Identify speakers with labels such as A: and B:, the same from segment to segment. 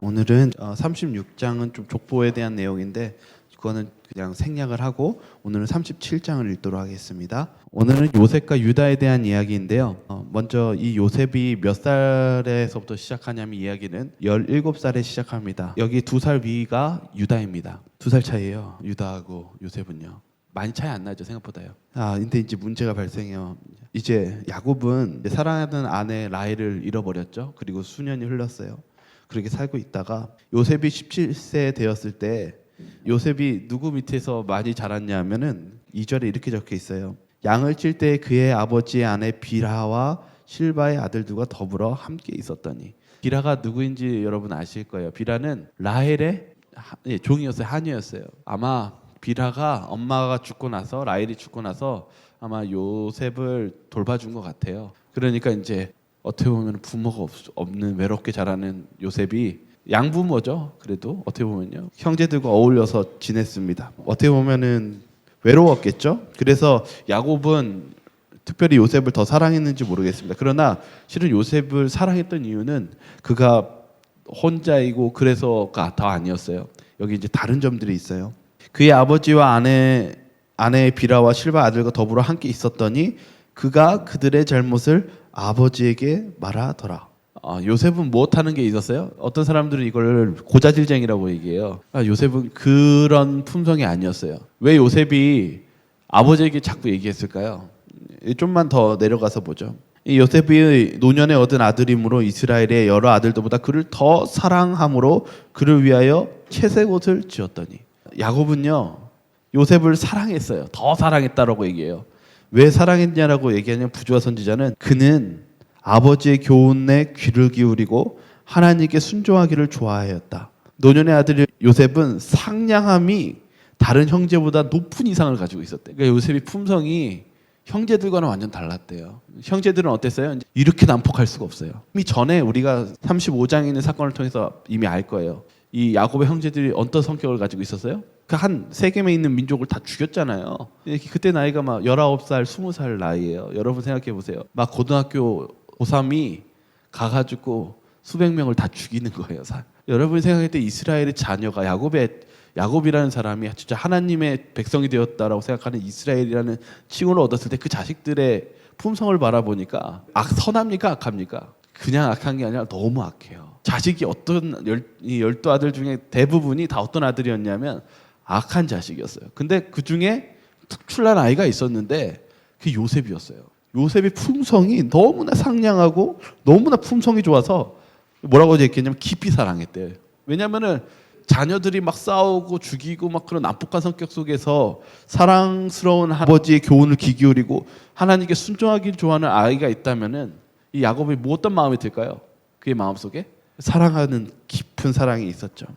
A: 오늘은 36장은 좀 족보에 대한 내용인데 그거는 그냥 생략을 하고 오늘은 37장을 읽도록 하겠습니다. 오늘은 요셉과 유다에 대한 이야기인데요. 먼저 이 요셉이 몇 살에서부터 시작하냐면 이야기는 17살에 시작합니다. 여기 2살 위가 유다입니다. 2살 차이예요. 유다하고 요셉은요. 많이 차이 안 나죠, 생각보다요. 근데 이제 문제가 발생해요. 이제 야곱은 사랑하던 아내 라헬을 잃어버렸죠. 그리고 수년이 흘렀어요. 그렇게 살고 있다가 요셉이 17세 되었을 때 요셉이 누구 밑에서 많이 자랐냐면은 2절에 이렇게 적혀 있어요. 양을 칠 때 그의 아버지의 아내 빌하와 실바의 아들들과 더불어 함께 있었더니. 빌하가 누구인지 여러분 아실 거예요. 빌하는 라헬의 종이었어요. 하녀였어요. 아마 빌하가 엄마가 죽고 나서 라헬이 죽고 나서 아마 요셉을 돌봐준 것 같아요. 그러니까 이제 어떻게 보면 부모가 없는 외롭게 자라는 요셉이 양부모죠. 그래도 어떻게 보면요, 형제들과 어울려서 지냈습니다. 어떻게 보면은 외로웠겠죠. 그래서 야곱은 특별히 요셉을 더 사랑했는지 모르겠습니다. 그러나 실은 요셉을 사랑했던 이유는 그가 혼자이고 그래서가 더 아니었어요. 여기 이제 다른 점들이 있어요. 그의 아버지와 아내의 비라와 실바 아들과 더불어 함께 있었더니 그가 그들의 잘못을 아버지에게 말하더라. 요셉은 무엇하는 게 있었어요? 어떤 사람들은 이걸 고자질쟁이라고 얘기해요. 요셉은 그런 품성이 아니었어요. 왜 요셉이 아버지에게 자꾸 얘기했을까요? 좀만 더 내려가서 보죠. 이 요셉이 노년에 얻은 아들이므로 이스라엘의 여러 아들들보다 그를 더 사랑함으로 그를 위하여 채색 옷을 지었더니. 야곱은요, 요셉을 사랑했어요. 더 사랑했다라고 얘기해요. 왜 사랑했냐라고 얘기하냐면 부조와 선지자는 그는 아버지의 교훈에 귀를 기울이고 하나님께 순종하기를 좋아하였다. 노년의 아들 요셉은 상냥함이 다른 형제보다 높은 이상을 가지고 있었대. 그러니까 요셉의 품성이 형제들과는 완전 달랐대요. 형제들은 어땠어요? 이렇게 난폭할 수가 없어요. 이미 전에 우리가 35장에 있는 사건을 통해서 이미 알 거예요. 이 야곱의 형제들이 어떤 성격을 가지고 있었어요? 그 한 세겜에 있는 민족을 다 죽였잖아요. 그때 나이가 막 19살, 20살 나이예요. 여러분 생각해 보세요. 막 고등학교 고3이 가가지고 수백 명을 다 죽이는 거예요. 여러분이 생각할 때 이스라엘의 자녀가 야곱이라는 사람이 진짜 하나님의 백성이 되었다라고 생각하는 이스라엘이라는 칭호를 얻었을 때 그 자식들의 품성을 바라보니까 선합니까? 악합니까? 그냥 악한 게 아니라 너무 악해요. 자식이 이 12아들 중에 대부분이 다 어떤 아들이었냐면 악한 자식이었어요. 근데 그 중에 특출난 아이가 있었는데 그게 요셉이었어요. 요셉의 품성이 너무나 상냥하고 너무나 품성이 좋아서 뭐라고 얘기했냐면 깊이 사랑했대요. 왜냐면은 자녀들이 막 싸우고 죽이고 막 그런 난폭한 성격 속에서 사랑스러운 아버지의 교훈을 귀 기울이고 하나님께 순종하기를 좋아하는 아이가 있다면은 이 야곱이 어떤 마음이 들까요? 그의 마음속에 사랑하는 깊은 사랑이 있었죠.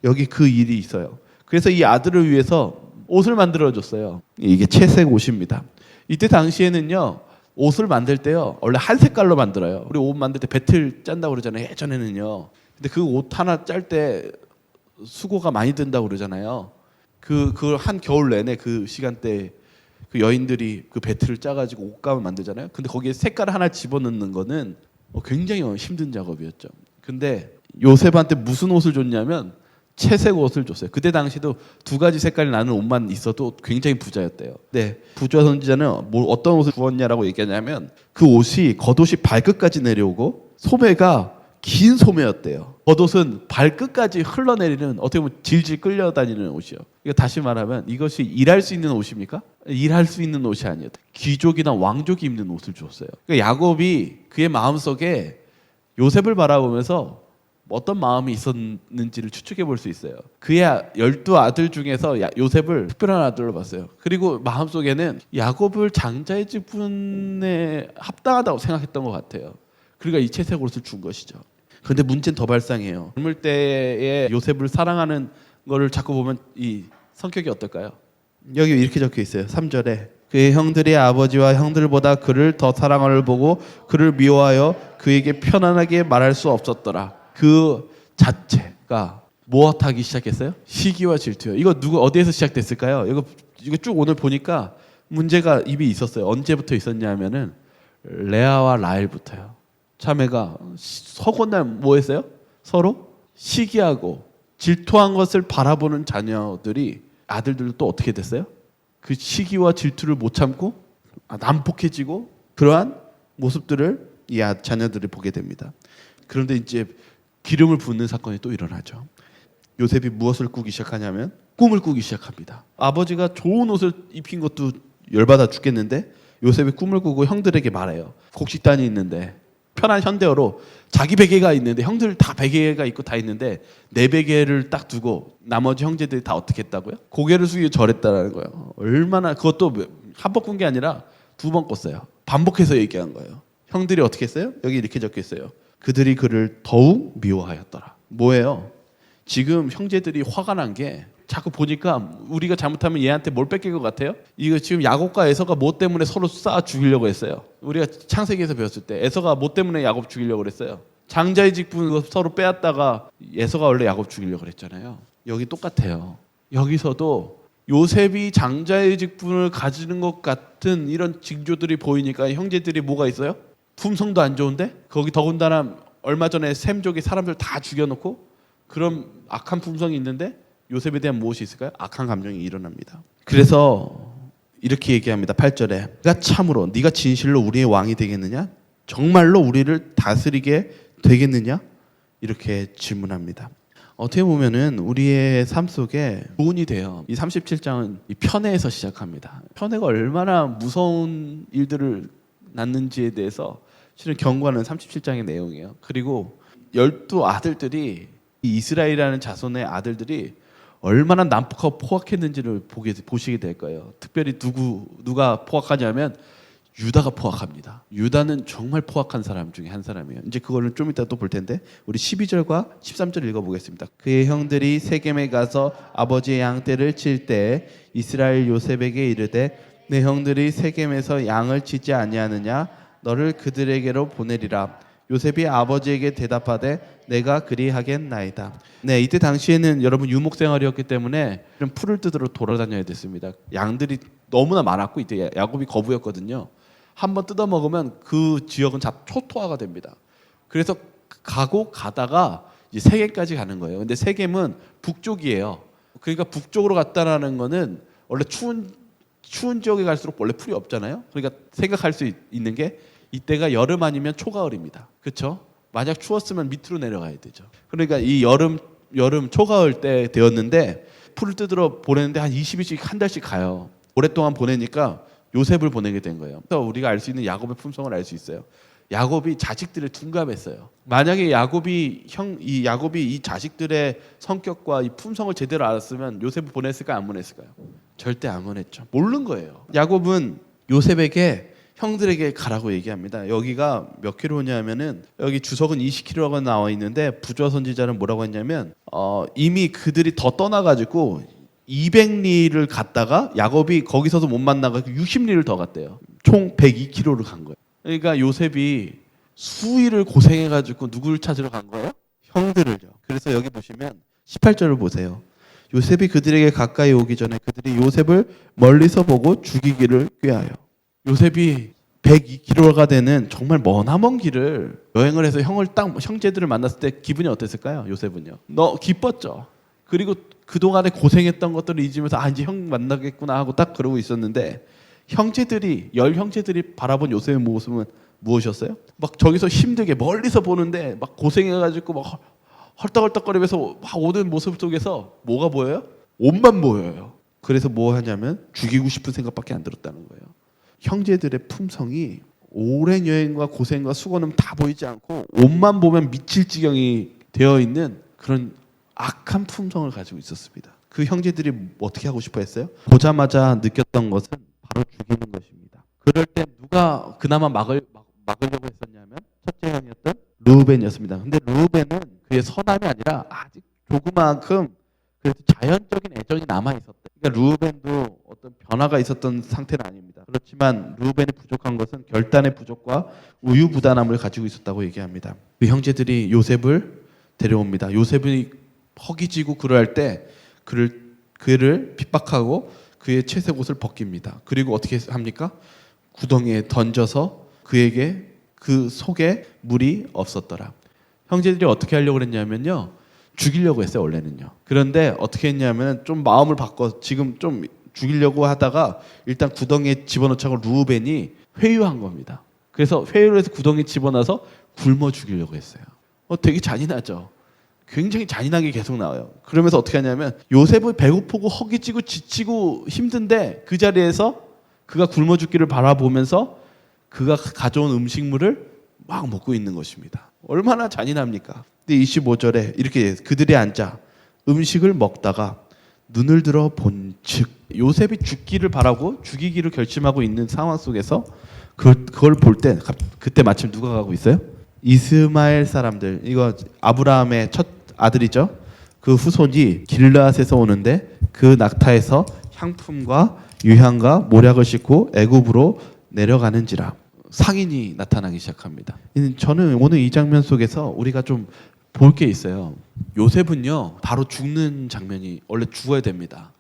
A: 여기 그 일이 있어요. 그래서 이 아들을 위해서 옷을 만들어줬어요. 이게 채색 옷입니다. 이때 당시에는요, 옷을 만들 때요, 원래 한 색깔로 만들어요. 우리 옷 만들 때 배틀 짠다고 그러잖아요, 예전에는요. 근데 그 옷 하나 짤 때 수고가 많이 든다고 그러잖아요. 그 한 겨울 내내 그 시간대 그 여인들이 그 배틀을 짜가지고 옷감을 만들잖아요. 근데 거기에 색깔 하나 집어넣는 거는 굉장히 힘든 작업이었죠. 근데 요셉한테 무슨 옷을 줬냐면 채색 옷을 줬어요. 그때 당시도 2가지 색깔이 나는 옷만 있어도 굉장히 부자였대요. 네, 부조와 선지자는 어떤 옷을 주었냐라고 얘기하냐면 그 옷이 겉옷이 발끝까지 내려오고 소매가 긴 소매였대요. 겉옷은 발끝까지 흘러내리는, 어떻게 보면 질질 끌려다니는 옷이요. 이거 다시 말하면 이것이 일할 수 있는 옷입니까? 일할 수 있는 옷이 아니에요. 귀족이나 왕족이 입는 옷을 줬어요. 그러니까 야곱이 그의 마음속에 요셉을 바라보면서 어떤 마음이 있었는지를 추측해 볼 수 있어요. 그의 12아들 중에서 요셉을 특별한 아들로 봤어요. 그리고 마음속에는 야곱을 장자의 직분에 합당하다고 생각했던 것 같아요. 그러니까 이 채색 옷을 준 것이죠. 그런데 문제는 더 발상해요. 젊을 때에 요셉을 사랑하는 거를 자꾸 보면 이 성격이 어떨까요? 여기 이렇게 적혀 있어요. 3절에 그의 형들이 아버지와 형들보다 그를 더 사랑하를 보고 그를 미워하여 그에게 편안하게 말할 수 없었더라. 그 자체가 무엇하기 시작했어요? 시기와 질투요. 이거 어디에서 시작됐을까요? 이거 쭉 오늘 보니까 문제가 입이 있었어요. 언제부터 있었냐면은 레아와 라헬부터요. 자매가 서곤날 뭐 했어요? 서로 시기하고 질투한 것을 바라보는 자녀들이 아들들도 또 어떻게 됐어요? 그 시기와 질투를 못 참고 난폭해지고 그러한 모습들을 이 자녀들이 보게 됩니다. 그런데 이제 기름을 붓는 사건이 또 일어나죠. 요셉이 무엇을 꾸기 시작하냐면 꿈을 꾸기 시작합니다. 아버지가 좋은 옷을 입힌 것도 열받아 죽겠는데 요셉이 꿈을 꾸고 형들에게 말해요. 곡식단이 있는데 편한 현대어로 자기 베개가 있는데 형들 다 베개가 있고 다 있는데 내 베개를 딱 두고 나머지 형제들이 다 어떻게 했다고요? 고개를 숙이고 절했다라는 거예요. 얼마나 그것도 한 번 꾼 게 아니라 두 번 꿨어요. 반복해서 얘기한 거예요. 형들이 어떻게 했어요? 여기 이렇게 적혀 있어요. 그들이 그를 더욱 미워하였더라. 뭐예요? 지금 형제들이 화가 난 게 자꾸 보니까 우리가 잘못하면 얘한테 뭘 뺏길 것 같아요? 이거 지금 야곱과 에서가 뭐 때문에 서로 싸워 죽이려고 했어요. 우리가 창세기에서 배웠을 때 에서가 뭐 때문에 야곱 죽이려고 그랬어요? 장자의 직분 서로 빼앗다가 에서가 원래 야곱 죽이려고 그랬잖아요. 여기 똑같아요. 여기서도 요셉이 장자의 직분을 가지는 것 같은 이런 징조들이 보이니까 형제들이 뭐가 있어요? 품성도 안 좋은데 거기 더군다나 얼마 전에 셈족이 사람들 다 죽여놓고 그런 악한 품성이 있는데 요셉에 대한 무엇이 있을까요? 악한 감정이 일어납니다. 그래서 이렇게 얘기합니다. 8절에 네가 참으로 네가 진실로 우리의 왕이 되겠느냐? 정말로 우리를 다스리게 되겠느냐? 이렇게 질문합니다. 어떻게 보면은 우리의 삶 속에 교훈이 돼요. 이 37장은 이 편애에서 시작합니다. 편애가 얼마나 무서운 일들을 낳는지에 대해서 실은 경고하는 37장의 내용이에요. 그리고 12아들들이 이 이스라엘이라는 자손의 아들들이 얼마나 난폭하고 포악했는지를 보시게 될 거예요. 특별히 누가 포악하냐면 유다가 포악합니다. 유다는 정말 포악한 사람 중에 한 사람이에요. 이제 그거는 좀 이따 또 볼 텐데 우리 12절과 13절 읽어보겠습니다. 그의 형들이 세겜에 가서 아버지의 양떼를 칠 때 이스라엘 요셉에게 이르되 내 형들이 세겜에서 양을 치지 아니하느냐 너를 그들에게로 보내리라. 요셉이 아버지에게 대답하되 내가 그리하겠나이다. 네, 이때 당시에는 여러분 유목 생활이었기 때문에 좀 풀을 뜯으러 돌아다녀야 됐습니다. 양들이 너무나 많았고 이때 야곱이 거부였거든요. 한번 뜯어 먹으면 그 지역은 다 초토화가 됩니다. 그래서 가다가 이제 세겜까지 가는 거예요. 근데 세겜은 북쪽이에요. 그러니까 북쪽으로 갔다라는 거는 원래 추운 지역에 갈수록 원래 풀이 없잖아요. 그러니까 생각할 수 있는 게 이때가 여름 아니면 초가을입니다. 그렇죠? 만약 추웠으면 밑으로 내려가야 되죠. 그러니까 이 여름 초가을 때 되었는데 풀을 뜯으러 보내는데 한 20일씩 한 달씩 가요. 오랫동안 보내니까 요셉을 보내게 된 거예요. 그래서 우리가 알 수 있는 야곱의 품성을 알 수 있어요. 야곱이 자식들을 둔감했어요. 만약에 야곱이 이 자식들의 성격과 이 품성을 제대로 알았으면 요셉을 보냈을까요? 안 보냈을까요? 절대 안 보냈죠. 모르는 거예요. 야곱은 요셉에게 형들에게 가라고 얘기합니다. 여기가 몇 킬로냐면은 여기 주석은 20킬로가 나와 있는데 부조 선지자는 뭐라고 했냐면 이미 그들이 더 떠나가지고 200리를 갔다가 야곱이 거기서도 못 만나고 60리를 더 갔대요. 총 102킬로를 간 거예요. 그러니까 요셉이 수일을 고생해가지고 누구를 찾으러 간 거예요? 형들을요. 그래서 여기 보시면 18절을 보세요. 요셉이 그들에게 가까이 오기 전에 그들이 요셉을 멀리서 보고 죽이기를 꾀하여. 요셉이 102km가 되는 정말 머나먼 길을 여행을 해서 형제들을 만났을 때 기분이 어땠을까요? 요셉은요. 너 기뻤죠. 그리고 그동안에 고생했던 것들을 잊으면서 이제 형 만나겠구나 하고 딱 그러고 있었는데 열 형제들이 바라본 요셉의 모습은 무엇이었어요? 막 저기서 힘들게 멀리서 보는데 막 고생해가지고 막 헐떡헐떡거리면서 막 오는 모습 속에서 뭐가 보여요? 옷만 보여요. 그래서 뭐 하냐면 죽이고 싶은 생각밖에 안 들었다는 거예요. 형제들의 품성이 오랜 여행과 고생과 수고는 다 보이지 않고 옷만 보면 미칠 지경이 되어 있는 그런 악한 품성을 가지고 있었습니다. 그 형제들이 어떻게 하고 싶어 했어요? 보자마자 느꼈던 것은 바로 죽이는 것입니다. 그럴 때 누가 그나마 막으려고 했었냐면 첫째 형이었던 르우벤이었습니다. 근데 르우벤은 그의 선함이 아니라 아직 조그만큼 그래서 자연적인 애정이 남아있었대. 그러니까 르우벤도 어떤 변화가 있었던 상태는 아닙니다. 그렇지만 르우벤이 부족한 것은 결단의 부족과 우유부단함을 가지고 있었다고 얘기합니다. 그 형제들이 요셉을 데려옵니다. 요셉이 허기지고 그러할 때 그를 핍박하고 그의 채색 옷을 벗깁니다. 그리고 어떻게 합니까? 구덩이에 던져서 그에게 그 속에 물이 없었더라. 형제들이 어떻게 하려고 그랬냐면요. 죽이려고 했어요 원래는요. 그런데 어떻게 했냐면 좀 마음을 바꿔 지금 좀 죽이려고 하다가 일단 구덩이에 집어넣자고 루벤이 회유한 겁니다. 그래서 회유를 해서 구덩이에 집어넣어서 굶어 죽이려고 했어요. 되게 잔인하죠. 굉장히 잔인하게 계속 나와요. 그러면서 어떻게 하냐면 요셉은 배고프고 허기지고 지치고 힘든데 그 자리에서 그가 굶어 죽기를 바라보면서 그가 가져온 음식물을 막 먹고 있는 것입니다. 얼마나 잔인합니까? 근데 25절에 이렇게 그들이 앉아 음식을 먹다가 눈을 들어 본즉 요셉이 죽기를 바라고 죽이기를 결심하고 있는 상황 속에서 그걸 볼 때 그때 마침 누가 가고 있어요? 이스마엘 사람들, 이거 아브라함의 첫 아들이죠. 그 후손이 길르앗에서 오는데 그 낙타에서 향품과 유향과 모략을 싣고 애굽으로 내려가는지라. 상인이 나타나기 시작합니다. 저는 오늘 이 장면 속에서 우리가 좀 볼 게 있어요. 요셉은요 바로 죽는 장면이 원래 죽어야 됩니다.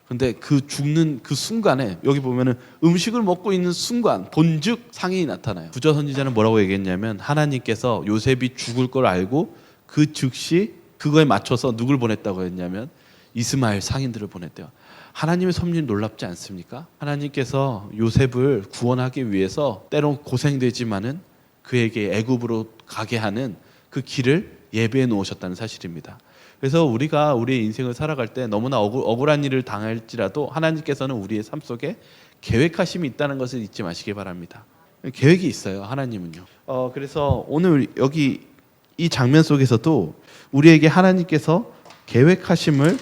A: 근데 그 죽는 그 순간에 여기 보면은 음식을 먹고 있는 순간 본즉 상인이 나타나요. 구저 선지자는 뭐라고 얘기했냐면 하나님께서 요셉이 죽을 걸 알고 그 즉시 그거에 맞춰서 누굴 보냈다고 했냐면 이스마엘 상인들을 보냈대요. 하나님의 섭리는 놀랍지 않습니까? 하나님께서 요셉을 구원하기 위해서 때론 고생되지만은 그에게 애굽으로 가게 하는 그 길을 예배해 놓으셨다는 사실입니다. 그래서 우리가 우리의 인생을 살아갈 때 너무나 억울한 일을 당할지라도 하나님께서는 우리의 삶 속에 계획하심이 있다는 것을 잊지 마시기 바랍니다. 계획이 있어요, 하나님은요. 그래서 오늘 여기 이 장면 속에서도 우리에게 하나님께서 계획하심을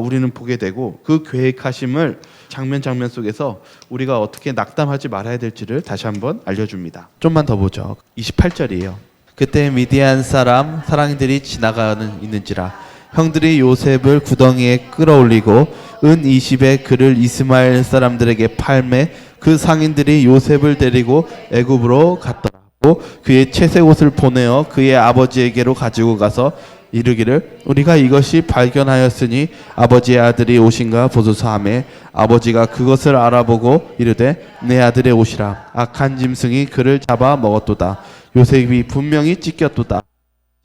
A: 우리는 보게 되고 그 계획하심을 장면 속에서 우리가 어떻게 낙담하지 말아야 될지를 다시 한번 알려줍니다. 좀만 더 보죠. 28절이에요. 그때 미디안 사람들이 지나가는 있는지라 형들이 요셉을 구덩이에 끌어올리고 은 20에 그를 이스마엘 사람들에게 팔매 그 상인들이 요셉을 데리고 애굽으로 갔더라고 그의 채색 옷을 보내어 그의 아버지에게로 가지고 가서 이르기를 우리가 이것이 발견하였으니 아버지의 아들이 옷인가 보소서 하매 아버지가 그것을 알아보고 이르되 내 아들의 옷이라 악한 짐승이 그를 잡아 먹었도다. 요셉이 분명히 찢겼도다.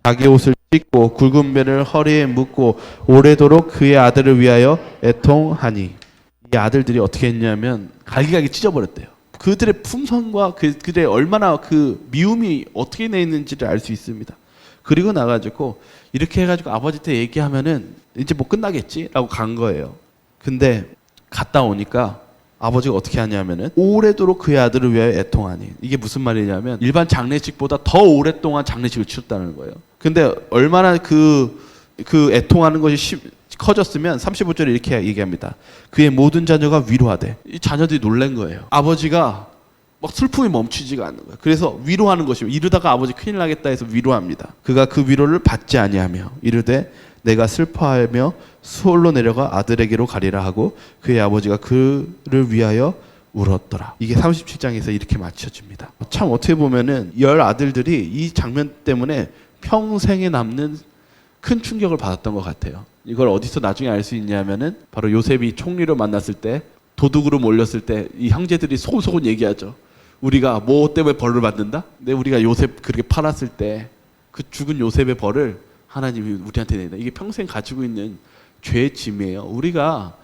A: 자기 옷을 찢고 굵은 배를 허리에 묶고 오래도록 그의 아들을 위하여 애통하니 이 아들들이 어떻게 했냐면 갈기갈기 찢어버렸대요. 그들의 품성과 그들의 얼마나 그 미움이 어떻게 내 있는지를 알 수 있습니다. 그리고 나가지고 이렇게 해가지고 아버지한테 얘기하면은 이제 뭐 끝나겠지라고 간 거예요. 근데 갔다 오니까 아버지가 어떻게 하냐면은 오래도록 그의 아들을 위하여 애통하니 이게 무슨 말이냐면 일반 장례식보다 더 오랫동안 장례식을 치렀다는 거예요. 근데 얼마나 그 애통하는 것이 커졌으면 35절에 이렇게 얘기합니다. 그의 모든 자녀가 위로하되 이 자녀들이 놀란 거예요. 아버지가 막 슬픔이 멈추지가 않는 거예요. 그래서 위로하는 것이고 이러다가 아버지 큰일 나겠다 해서 위로합니다. 그가 그 위로를 받지 아니하며 이르되 내가 슬퍼하며 수월로 내려가 아들에게로 가리라 하고 그의 아버지가 그를 위하여 울었더라. 이게 37장에서 이렇게 맞춰집니다. 참 어떻게 보면은 10 아들들이 이 장면 때문에 평생에 남는 큰 충격을 받았던 것 같아요. 이걸 어디서 나중에 알 수 있냐면은 바로 요셉이 총리로 만났을 때 도둑으로 몰렸을 때 이 형제들이 소곤소곤 얘기하죠. 우리가 뭐 때문에 벌을 받는다? 근데 우리가 요셉 그렇게 팔았을 때 그 죽은 요셉의 벌을 하나님이 우리한테 내다. 이게 평생 가지고 있는 죄의 짐이에요. 우리가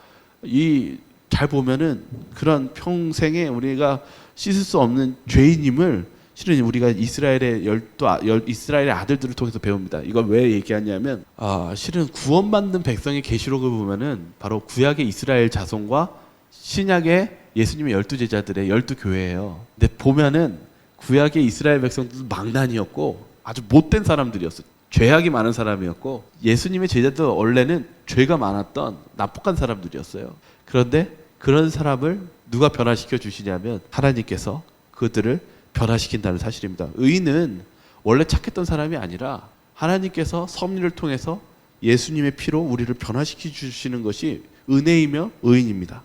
A: 잘 보면은 그런 평생에 우리가 씻을 수 없는 죄인임을 실은 우리가 이스라엘의 이스라엘의 아들들을 통해서 배웁니다. 이걸 왜 얘기하냐면 실은 구원받는 백성의 계시록을 보면은 바로 구약의 이스라엘 자손과 신약의 예수님의 12제자들의 12교회예요. 근데 보면은 구약의 이스라엘 백성들도 망난이었고 아주 못된 사람들이었어요. 죄악이 많은 사람이었고 예수님의 제자들 원래는 죄가 많았던 나쁘한 사람들이었어요. 그런데 그런 사람을 누가 변화시켜 주시냐면 하나님께서 그들을 변화시킨다는 사실입니다. 의인은 원래 착했던 사람이 아니라 하나님께서 섭리를 통해서 예수님의 피로 우리를 변화시켜 주시는 것이 은혜이며 의인입니다.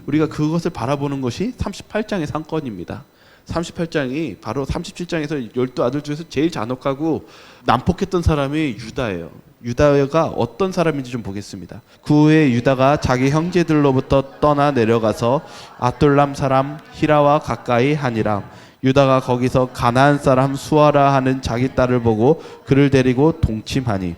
A: 우리가 그것을 바라보는 것이 38장의 상권입니다. 38장이 바로 37장에서 12아들 중에서 제일 잔혹하고 난폭했던 사람이 유다예요. 유다가 어떤 사람인지 좀 보겠습니다. 그 후에 유다가 자기 형제들로부터 떠나 내려가서 아둘람 사람 히라와 가까이 하니라. 유다가 거기서 가나안 사람 수아라 하는 자기 딸을 보고 그를 데리고 동침하니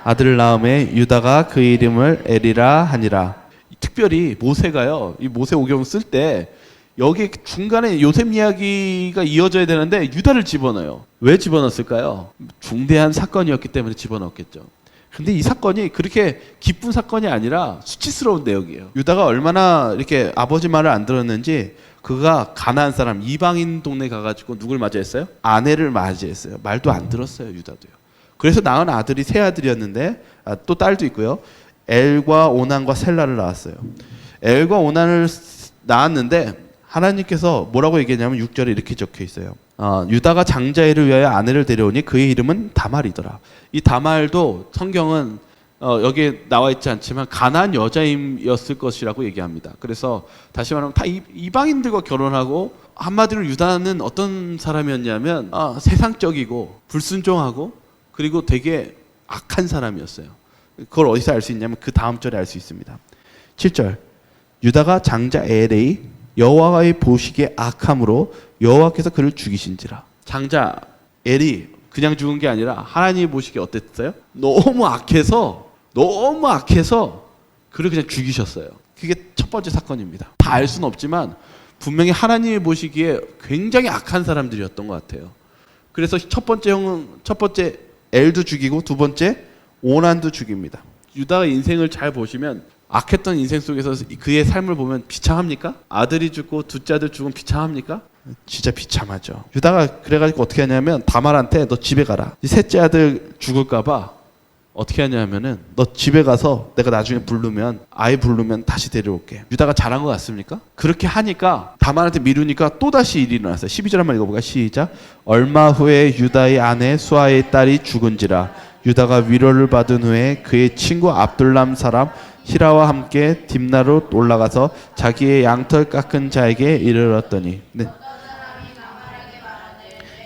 A: 아들을 낳음에 유다가 그 이름을 에리라 하니라. 특별히 모세가요, 이 모세오경을 쓸 때 여기 중간에 요셉 이야기가 이어져야 되는데 유다를 집어넣어요. 왜 집어넣었을까요? 중대한 사건이었기 때문에 집어넣었겠죠. 근데 이 사건이 그렇게 기쁜 사건이 아니라 수치스러운 내용이에요. 유다가 얼마나 이렇게 아버지 말을 안 들었는지, 그가 가나안 사람 이방인 동네 가가지고 누굴 맞이했어요? 아내를 맞이했어요. 말도 안 들었어요, 유다도요. 그래서 낳은 아들이 세 아들이었는데, 또 딸도 있고요. 엘과 오난과 셀라를 낳았어요. 엘과 오난을 낳았는데 하나님께서 뭐라고 얘기했냐면 6절에 이렇게 적혀 있어요. 유다가 장자애를 위하여 아내를 데려오니 그의 이름은 다말이더라. 이 다말도 성경은 여기에 나와 있지 않지만 가나안 여자임이었을 것이라고 얘기합니다. 그래서 다시 말하면 다 이방인들과 결혼하고, 한마디로 유다는 어떤 사람이었냐면 세상적이고 불순종하고 그리고 되게 악한 사람이었어요. 그걸 어디서 알 수 있냐면 그 다음 절에 알 수 있습니다. 7절, 유다가 장자 엘의 여호와의 보시기에 악함으로 여호와께서 그를 죽이신지라. 장자 엘이 그냥 죽은 게 아니라 하나님이 보시기에 어땠어요? 너무 악해서 그를 그냥 죽이셨어요. 그게 첫 번째 사건입니다. 다 알 수는 없지만 분명히 하나님이 보시기에 굉장히 악한 사람들이었던 것 같아요. 그래서 첫 번째 엘도 죽이고 두 번째 오난도 죽입니다. 유다의 인생을 잘 보시면 악했던 인생 속에서 그의 삶을 보면 비참합니까? 아들이 죽고 둘째 아들 죽으면 비참합니까? 진짜 비참하죠. 유다가 그래가지고 어떻게 하냐면 다말한테 너 집에 가라. 셋째 아들 죽을까봐 어떻게 하냐면은 너 집에 가서 내가 나중에 아이 부르면 다시 데려올게. 유다가 잘한 것 같습니까? 그렇게 하니까 다말한테 미루니까 또다시 일이 일어났어요. 12절 한번 읽어볼까요? 시작. 얼마 후에 유다의 아내 수아의 딸이 죽은지라. 유다가 위로를 받은 후에 그의 친구 압둘람 사람 히라와 함께 딥나로 올라가서 자기의 양털 깎은 자에게 이르렀더니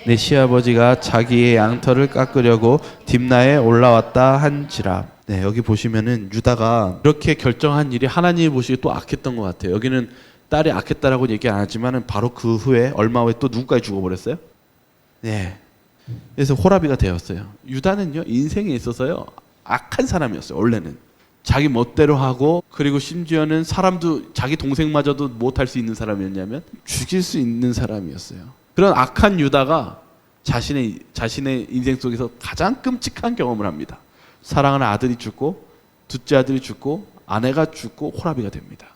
A: 내 시아버지가 자기의 양털을 깎으려고 딥나에 올라왔다 한지라. 네, 여기 보시면은 유다가 이렇게 결정한 일이 하나님이 보시기에 또 악했던 것 같아요. 여기는 딸이 악했다라고 얘기 안 하지만은 바로 그 후에 얼마 후에 또 누구까지 죽어버렸어요? 네. 그래서 호라비가 되었어요. 유다는요, 인생에 있어서요 악한 사람이었어요. 원래는 자기 멋대로 하고, 그리고 심지어는 사람도 자기 동생마저도 못할 수 있는 사람이었냐면 죽일 수 있는 사람이었어요. 그런 악한 유다가 자신의 인생 속에서 가장 끔찍한 경험을 합니다. 사랑하는 아들이 죽고, 둘째 아들이 죽고, 아내가 죽고, 호라비가 됩니다.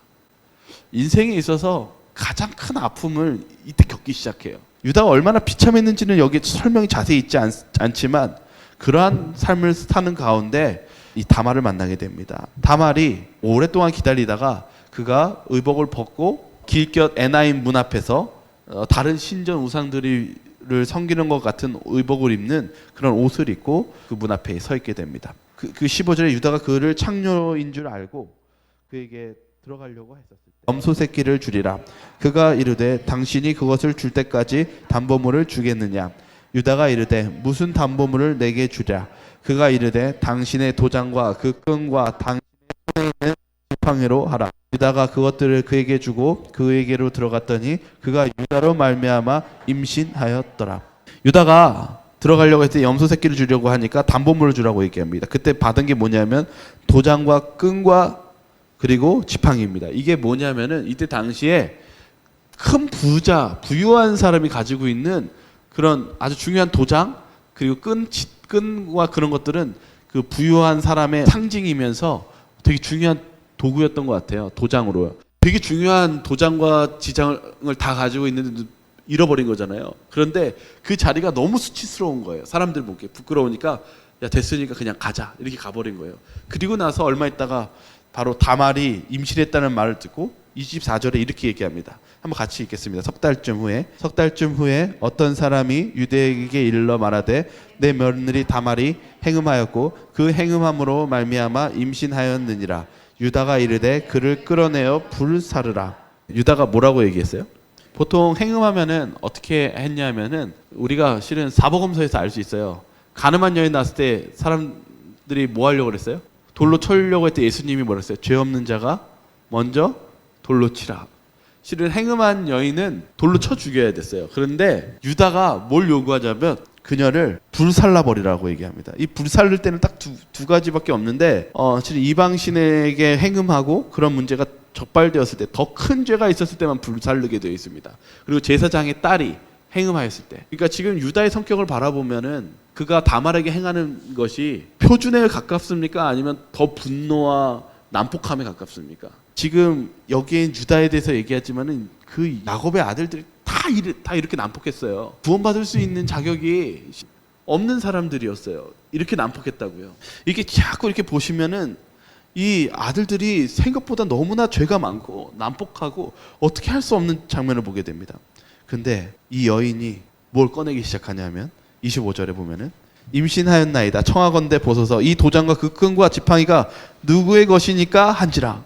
A: 인생에 있어서 가장 큰 아픔을 이때 겪기 시작해요. 유다가 얼마나 비참했는지는 여기 설명이 자세히 있지 않지만 그러한 삶을 사는 가운데 이 다말을 만나게 됩니다. 다말이 오랫동안 기다리다가 그가 의복을 벗고 길곁 에나임 문 앞에서 다른 신전 우상들을 섬기는 것 같은 의복을 입는 그런 옷을 입고 그 문 앞에 서 있게 됩니다. 그 15절에 유다가 그를 창녀인 줄 알고 그에게 들어가려고 했었을 때 염소 새끼를 주리라. 그가 이르되 당신이 그것을 줄 때까지 담보물을 주겠느냐. 유다가 이르되 무슨 담보물을 내게 주랴. 그가 이르되 당신의 도장과 그 끈과 당신의 손에 있는 지팡이로 하라. 유다가 그것들을 그에게 주고 그에게로 들어갔더니 그가 유다로 말미암아 임신하였더라. 유다가 들어가려고 했을 때 염소 새끼를 주려고 하니까 담보물을 주라고 얘기합니다. 그때 받은 게 뭐냐면 도장과 끈과 그리고 지팡이입니다. 이게 뭐냐면은 이때 당시에 큰 부유한 사람이 가지고 있는 그런 아주 중요한 도장, 그리고 끈과 그런 것들은 그 부유한 사람의 상징이면서 되게 중요한 도구였던 것 같아요. 도장으로요. 되게 중요한 도장과 지장을 다 가지고 있는데 잃어버린 거잖아요. 그런데 그 자리가 너무 수치스러운 거예요. 사람들 보기에 부끄러우니까 야 됐으니까 그냥 가자 이렇게 가버린 거예요. 그리고 나서 얼마 있다가 바로 다말이 임신했다는 말을 듣고 24절에 이렇게 얘기합니다. 한번 같이 읽겠습니다. 석 달쯤 후에 어떤 사람이 유대에게 이르러 말하되 내 며느리 다말이 행음하였고 그 행음함으로 말미암아 임신하였느니라. 유다가 이르되 그를 끌어내어 불사르라. 유다가 뭐라고 얘기했어요? 보통 행음하면은 어떻게 했냐면은 우리가 실은 사복음서에서 알 수 있어요. 가늠한 여인 낳았을 때 사람들이 뭐 하려고 그랬어요? 돌로 쳐려고 했을 때 예수님이 뭐라 했어요? 죄 없는 자가 먼저 돌로 치라. 실은 행음한 여인은 돌로 쳐 죽여야 됐어요. 그런데 유다가 뭘 요구하자면 그녀를 불살라 버리라고 얘기합니다. 이 불살릴 때는 딱 두 가지밖에 없는데 사실 이방신에게 행음하고 그런 문제가 적발되었을 때, 더 큰 죄가 있었을 때만 불살르게 되어 있습니다. 그리고 제사장의 딸이 행음하였을 때. 그러니까 지금 유다의 성격을 바라보면은 그가 다말에게 행하는 것이 표준에 가깝습니까? 아니면 더 분노와 난폭함에 가깝습니까? 지금 여기에 유다에 대해서 얘기하지만은 그 야곱의 아들들이 다 이렇게 난폭했어요. 구원받을 수 있는 자격이 없는 사람들이었어요. 이렇게 난폭했다고요. 이게 자꾸 이렇게 보시면은 이 아들들이 생각보다 너무나 죄가 많고 난폭하고 어떻게 할 수 없는 장면을 보게 됩니다. 근데 이 여인이 뭘 꺼내기 시작하냐면 25절에 보면은 임신하였나이다. 청하건대 보소서 이 도장과 그 끈과 지팡이가 누구의 것이니까 한지라.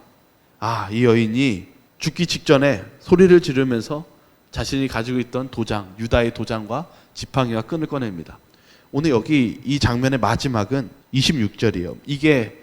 A: 이 여인이 죽기 직전에 소리를 지르면서 자신이 가지고 있던 도장, 유다의 도장과 지팡이와 끈을 꺼냅니다. 오늘 여기 이 장면의 마지막은 26절이에요. 이게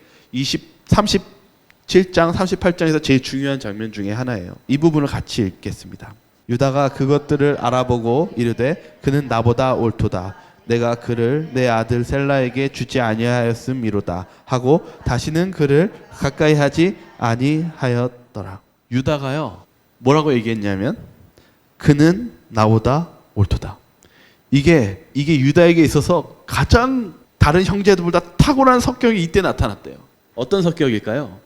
A: 37장, 38장에서 제일 중요한 장면 중에 하나예요. 이 부분을 같이 읽겠습니다. 유다가 그것들을 알아보고 이르되 그는 나보다 옳도다. 내가 그를 내 아들 셀라에게 주지 아니하였음이로다 하고 다시는 그를 가까이 하지 아니하였더라. 유다가요 뭐라고 얘기했냐면 그는 나보다 옳도다. 이게 유다에게 있어서 가장 다른 형제들보다 탁월한 성격이 이때 나타났대요. 어떤 성격일까요?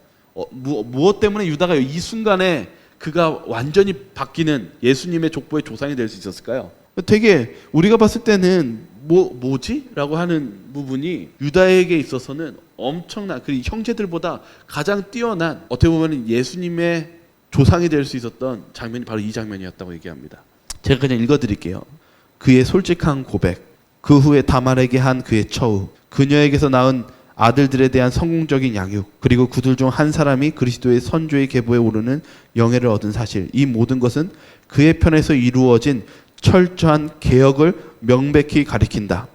A: 무엇 때문에 유다가 이 순간에 그가 완전히 바뀌는 예수님의 족보의 조상이 될 수 있었을까요? 되게 우리가 봤을 때는 뭐지? 라고 하는 부분이 유다에게 있어서는 엄청난, 그 형제들보다 가장 뛰어난, 어떻게 보면 예수님의 조상이 될 수 있었던 장면이 바로 이 장면이었다고 얘기합니다. 제가 그냥 읽어드릴게요. 그의 솔직한 고백, 그 후에 다말에게 한 그의 처우, 그녀에게서 낳은 아들들에 대한 성공적인 양육, 그리고 그들 중 한 사람이 그리스도의 선조의 계보에 오르는 영예를 얻은 사실, 이 모든 것은 그의 편에서 이루어진 철저한 개혁을 명백히 가리킨다.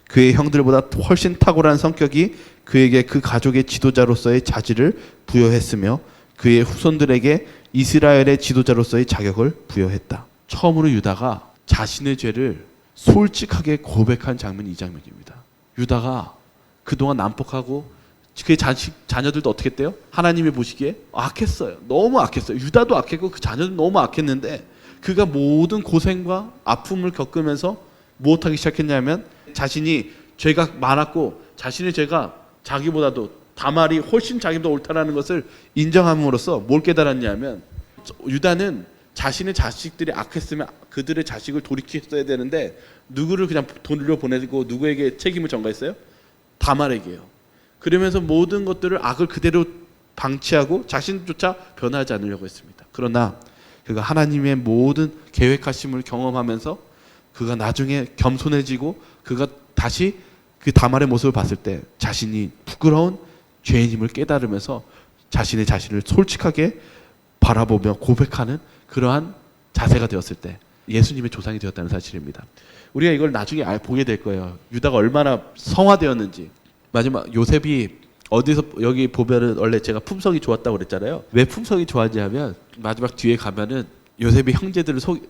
A: 그의 형들보다 훨씬 탁월한 성격이 그에게 그 가족의 지도자로서의 자질을 부여했으며 그의 후손들에게 이스라엘의 지도자로서의 자격을 부여했다. 처음으로 유다가 자신의 죄를 솔직하게 고백한 장면이 이 장면입니다. 유다가 그동안 난폭하고 그의 자녀들도 어떻게 했대요? 하나님이 보시기에 악했어요. 너무 악했어요. 유다도 악했고 그 자녀도 너무 악했는데 그가 모든 고생과 아픔을 겪으면서 무엇하기 시작했냐면 자신이 죄가 많았고 자신의 죄가 자기보다도 다말이 훨씬 자기보다 옳다라는 것을 인정함으로써 뭘 깨달았냐면 유다는 자신의 자식들이 악했으면 그들의 자식을 돌이켰어야 되는데 누구를 그냥 돌려보내고 누구에게 책임을 전가했어요? 다말에게요. 그러면서 모든 것들을 악을 그대로 방치하고 자신조차 변하지 않으려고 했습니다. 그러나 그가 하나님의 모든 계획하심을 경험하면서 그가 나중에 겸손해지고 그가 다시 그 다말의 모습을 봤을 때 자신이 부끄러운 죄인임을 깨달으면서 자신의 자신을 솔직하게 바라보며 고백하는 그러한 자세가 되었을 때 예수님의 조상이 되었다는 사실입니다. 우리가 이걸 나중에 보게 될 거예요. 유다가 얼마나 성화되었는지. 마지막 요셉이 어디서 여기 보면은 원래 제가 품성이 좋았다고 그랬잖아요. 왜 품성이 좋았냐 하면 마지막 뒤에 가면은 요셉이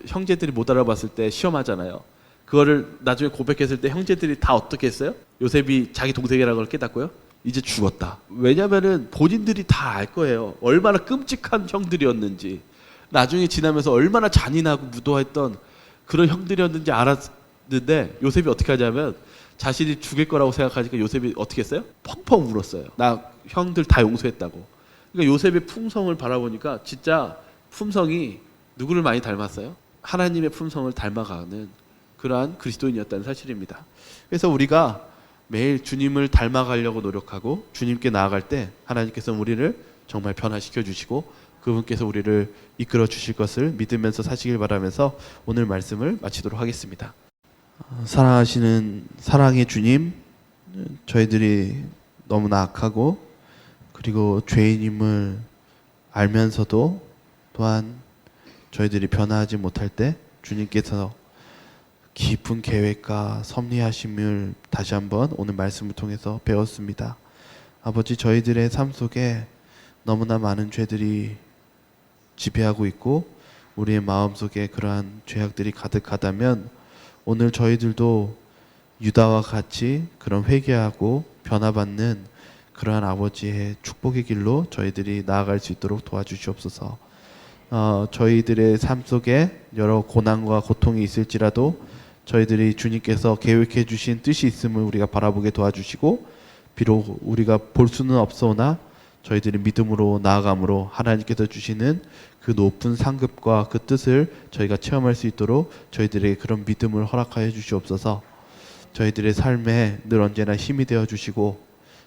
A: 형제들이 못 알아봤을 때 시험하잖아요. 그거를 나중에 고백했을 때 형제들이 다 어떻게 했어요? 요셉이 자기 동생이라는 걸 깨닫고요. 이제 죽었다. 왜냐면은 본인들이 다 알 거예요. 얼마나 끔찍한 형들이었는지. 나중에 지나면서 얼마나 잔인하고 무도했던 그런 형들이었는지 알았는데 요셉이 어떻게 하냐면 자신이 죽일 거라고 생각하니까 요셉이 어떻게 했어요? 펑펑 울었어요. 나 형들 다 용서했다고. 그러니까 요셉의 품성을 바라보니까 진짜 품성이 누구를 많이 닮았어요? 하나님의 품성을 닮아가는 그러한 그리스도인이었다는 사실입니다. 그래서 우리가 매일 주님을 닮아가려고 노력하고 주님께 나아갈 때 하나님께서 우리를 정말 변화시켜 주시고 그분께서 우리를 이끌어 주실 것을 믿으면서 사시길 바라면서 오늘 말씀을 마치도록 하겠습니다. 사랑하시는 사랑의 주님, 저희들이 너무나 악하고 그리고 죄인임을 알면서도 또한 저희들이 변화하지 못할 때 주님께서 깊은 계획과 섭리하심을 다시 한번 오늘 말씀을 통해서 배웠습니다. 아버지, 저희들의 삶 속에 너무나 많은 죄들이 지배하고 있고 우리의 마음속에 그러한 죄악들이 가득하다면 오늘 저희들도 유다와 같이 그런 회개하고 변화받는 그러한 아버지의 축복의 길로 저희들이 나아갈 수 있도록 도와주시옵소서. 저희들의 삶 속에 여러 고난과 고통이 있을지라도 저희들이 주님께서 계획해 주신 뜻이 있음을 우리가 바라보게 도와주시고, 비록 우리가 볼 수는 없으나 저희들이 믿음으로 나아감으로 하나님께서 주시는 그 높은 상급과 그 뜻을 저희가 체험할 수 있도록 저희들에게 그런 믿음을 허락하여 주시옵소서. 저희들의 삶에 늘 언제나 힘이 되어 주시고,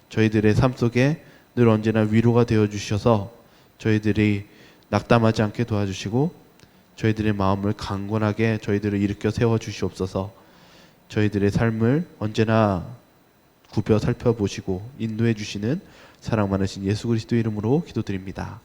A: 저희들의 삶 속에 늘 언제나 위로가 되어 주셔서 저희들이 낙담하지 않게 도와주시고, 저희들의 마음을 강건하게 저희들을 일으켜 세워 주시옵소서. 저희들의 삶을 언제나 굽혀 살펴보시고 인도해 주시는 사랑 많으신 예수 그리스도 이름으로 기도드립니다.